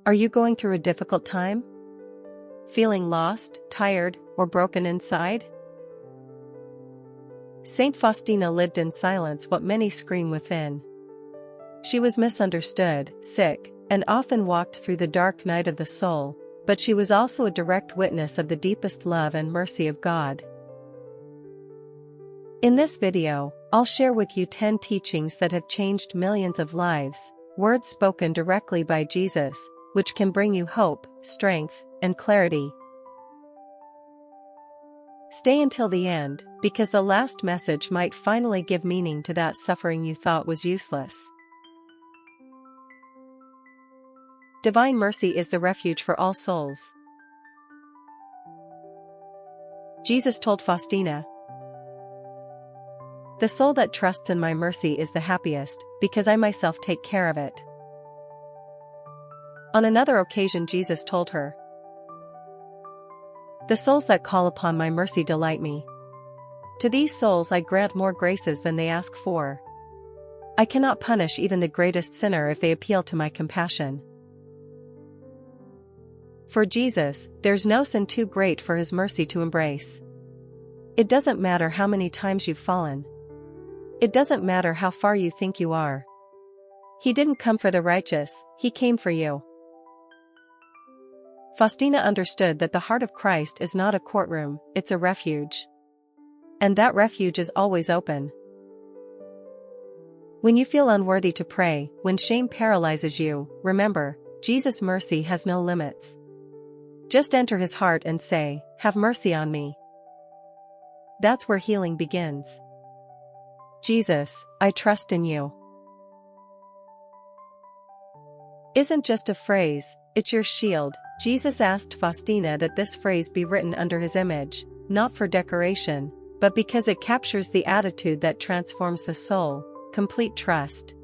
Are you going through a difficult time? Feeling lost, tired, or broken inside? Saint Faustina lived in silence what many scream within. She was misunderstood, sick, and often walked through the dark night of the soul, but she was also a direct witness of the deepest love and mercy of God. In this video, I'll share with you 10 teachings that have changed millions of lives, words spoken directly by Jesus, which can bring you hope, strength, and clarity. Stay until the end, because the last message might finally give meaning to that suffering you thought was useless. Divine mercy is the refuge for all souls. Jesus told Faustina, "The soul that trusts in my mercy is the happiest, because I myself take care of it." On another occasion Jesus told her, "The souls that call upon my mercy delight me. To these souls I grant more graces than they ask for. I cannot punish even the greatest sinner if they appeal to my compassion." For Jesus, there's no sin too great for his mercy to embrace. It doesn't matter how many times you've fallen. It doesn't matter how far you think you are. He didn't come for the righteous, he came for you. Faustina understood that the heart of Christ is not a courtroom, it's a refuge. And that refuge is always open. When you feel unworthy to pray, when shame paralyzes you, remember, Jesus' mercy has no limits. Just enter his heart and say, "Have mercy on me." That's where healing begins. Jesus, I trust in you. Isn't just a phrase, it's your shield. Jesus asked Faustina that this phrase be written under his image, not for decoration, but because it captures the attitude that transforms the soul, complete trust.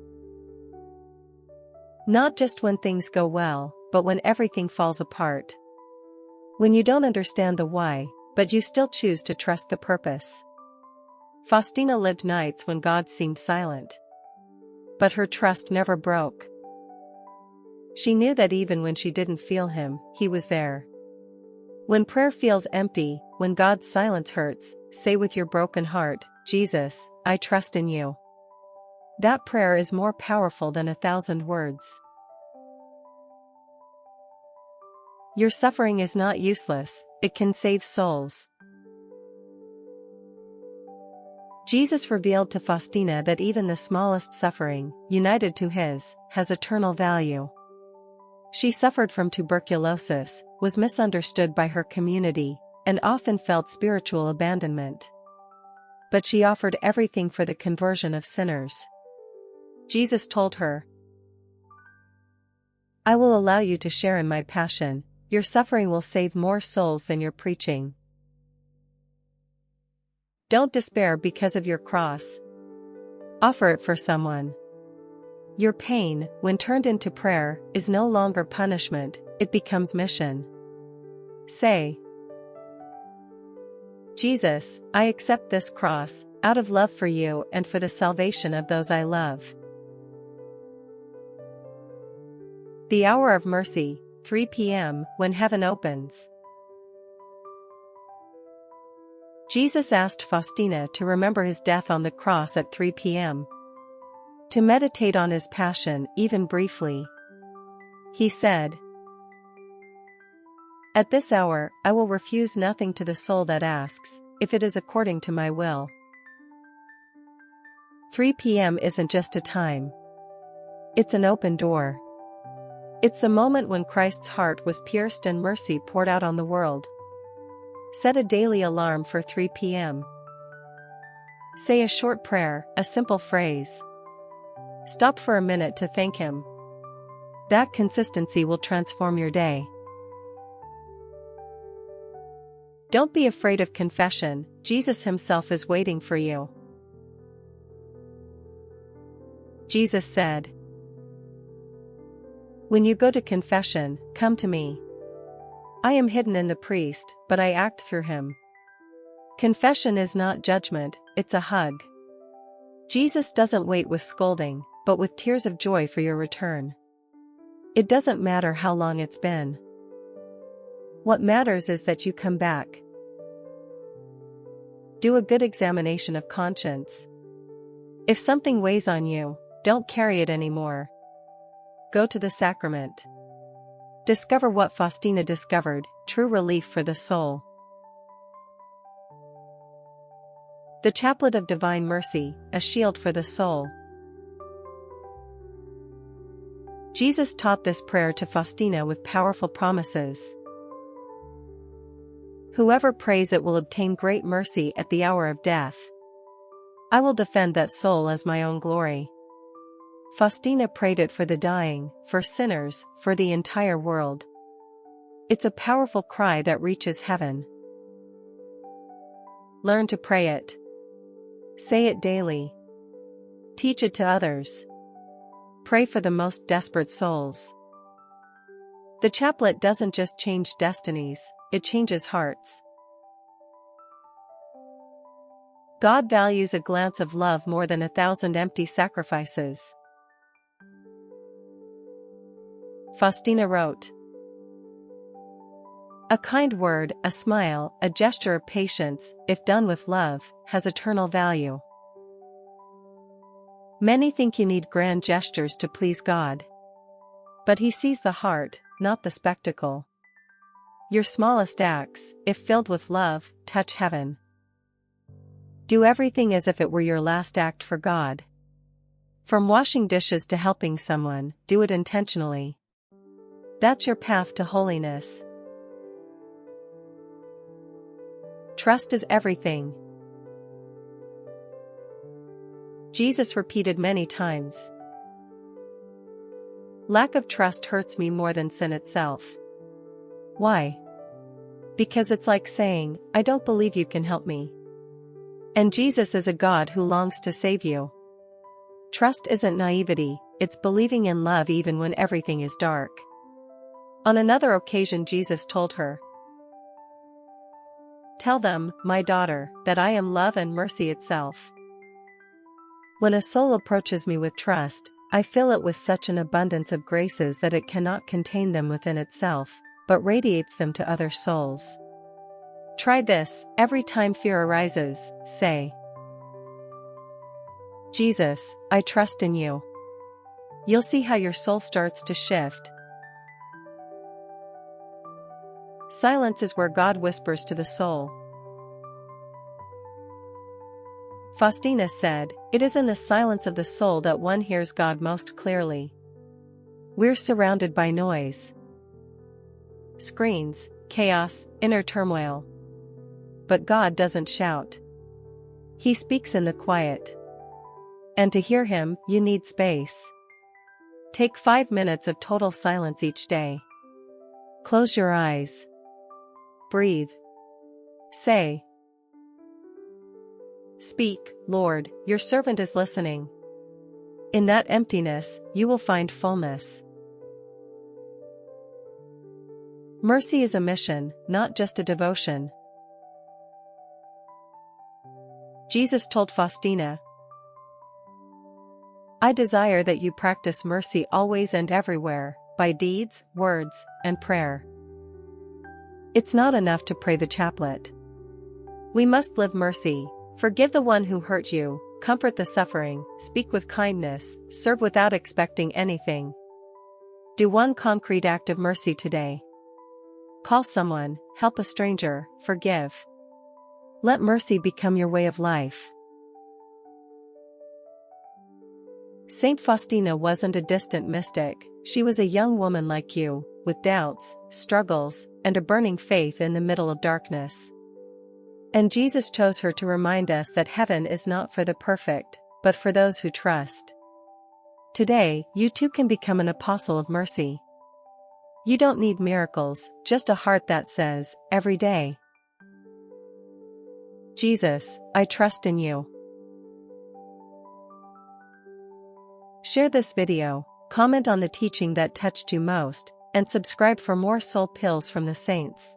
Not just when things go well, but when everything falls apart. When you don't understand the why, but you still choose to trust the purpose. Faustina lived nights when God seemed silent. But her trust never broke. She knew that even when she didn't feel him, he was there. When prayer feels empty, when God's silence hurts, say with your broken heart, "Jesus, I trust in you." That prayer is more powerful than 1,000 words. Your suffering is not useless, it can save souls. Jesus revealed to Faustina that even the smallest suffering, united to his, has eternal value. She suffered from tuberculosis, was misunderstood by her community, and often felt spiritual abandonment. But she offered everything for the conversion of sinners. Jesus told her, "I will allow you to share in my passion. Your suffering will save more souls than your preaching." Don't despair because of your cross. Offer it for someone. Your pain, when turned into prayer, is no longer punishment, it becomes mission. Say, "Jesus, I accept this cross, out of love for you and for the salvation of those I love." The hour of mercy, 3 p.m., when heaven opens. Jesus asked Faustina to remember his death on the cross at 3 p.m. To meditate on his passion, even briefly. He said, "At this hour, I will refuse nothing to the soul that asks, if it is according to my will." 3 p.m. isn't just a time. It's an open door. It's the moment when Christ's heart was pierced and mercy poured out on the world. Set a daily alarm for 3 p.m. Say a short prayer, a simple phrase. Stop for a minute to thank him. That consistency will transform your day. Don't be afraid of confession, Jesus himself is waiting for you. Jesus said, "When you go to confession, come to me. I am hidden in the priest, but I act through him." Confession is not judgment, it's a hug. Jesus doesn't wait with scolding, but with tears of joy for your return. It doesn't matter how long it's been. What matters is that you come back. Do a good examination of conscience. If something weighs on you, don't carry it anymore. Go to the sacrament. Discover what Faustina discovered, true relief for the soul. The Chaplet of Divine Mercy, a shield for the soul. Jesus taught this prayer to Faustina with powerful promises. Whoever prays it will obtain great mercy at the hour of death. I will defend that soul as my own glory. Faustina prayed it for the dying, for sinners, for the entire world. It's a powerful cry that reaches heaven. Learn to pray it. Say it daily. Teach it to others. Pray for the most desperate souls. The chaplet doesn't just change destinies, it changes hearts. God values a glance of love more than 1,000 empty sacrifices. Faustina wrote, "A kind word, a smile, a gesture of patience, if done with love, has eternal value." Many think you need grand gestures to please God. But He sees the heart, not the spectacle. Your smallest acts, if filled with love, touch heaven. Do everything as if it were your last act for God. From washing dishes to helping someone, do it intentionally. That's your path to holiness. Trust is everything. Jesus repeated many times. Lack of trust hurts me more than sin itself. Why? Because it's like saying, I don't believe you can help me. And Jesus is a God who longs to save you. Trust isn't naivety, it's believing in love even when everything is dark. On another occasion Jesus told her, "Tell them, my daughter, that I am love and mercy itself." When a soul approaches me with trust, I fill it with such an abundance of graces that it cannot contain them within itself, but radiates them to other souls. Try this, every time fear arises, say, "Jesus, I trust in you." You'll see how your soul starts to shift. Silence is where God whispers to the soul. Faustina said, "It is in the silence of the soul that one hears God most clearly." We're surrounded by noise. Screens, chaos, inner turmoil. But God doesn't shout. He speaks in the quiet. And to hear Him, you need space. Take 5 minutes of total silence each day. Close your eyes. Breathe. Say, "Speak, Lord, your servant is listening." In that emptiness, you will find fullness. Mercy is a mission, not just a devotion. Jesus told Faustina, "I desire that you practice mercy always and everywhere, by deeds, words, and prayer." It's not enough to pray the chaplet. We must live mercy. Forgive the one who hurt you, comfort the suffering, speak with kindness, serve without expecting anything. Do one concrete act of mercy today. Call someone, help a stranger, forgive. Let mercy become your way of life. Saint Faustina wasn't a distant mystic, she was a young woman like you, with doubts, struggles, and a burning faith in the middle of darkness. And Jesus chose her to remind us that heaven is not for the perfect, but for those who trust. Today, you too can become an apostle of mercy. You don't need miracles, just a heart that says, every day, "Jesus, I trust in you." Share this video, comment on the teaching that touched you most, and subscribe for more soul pills from the saints.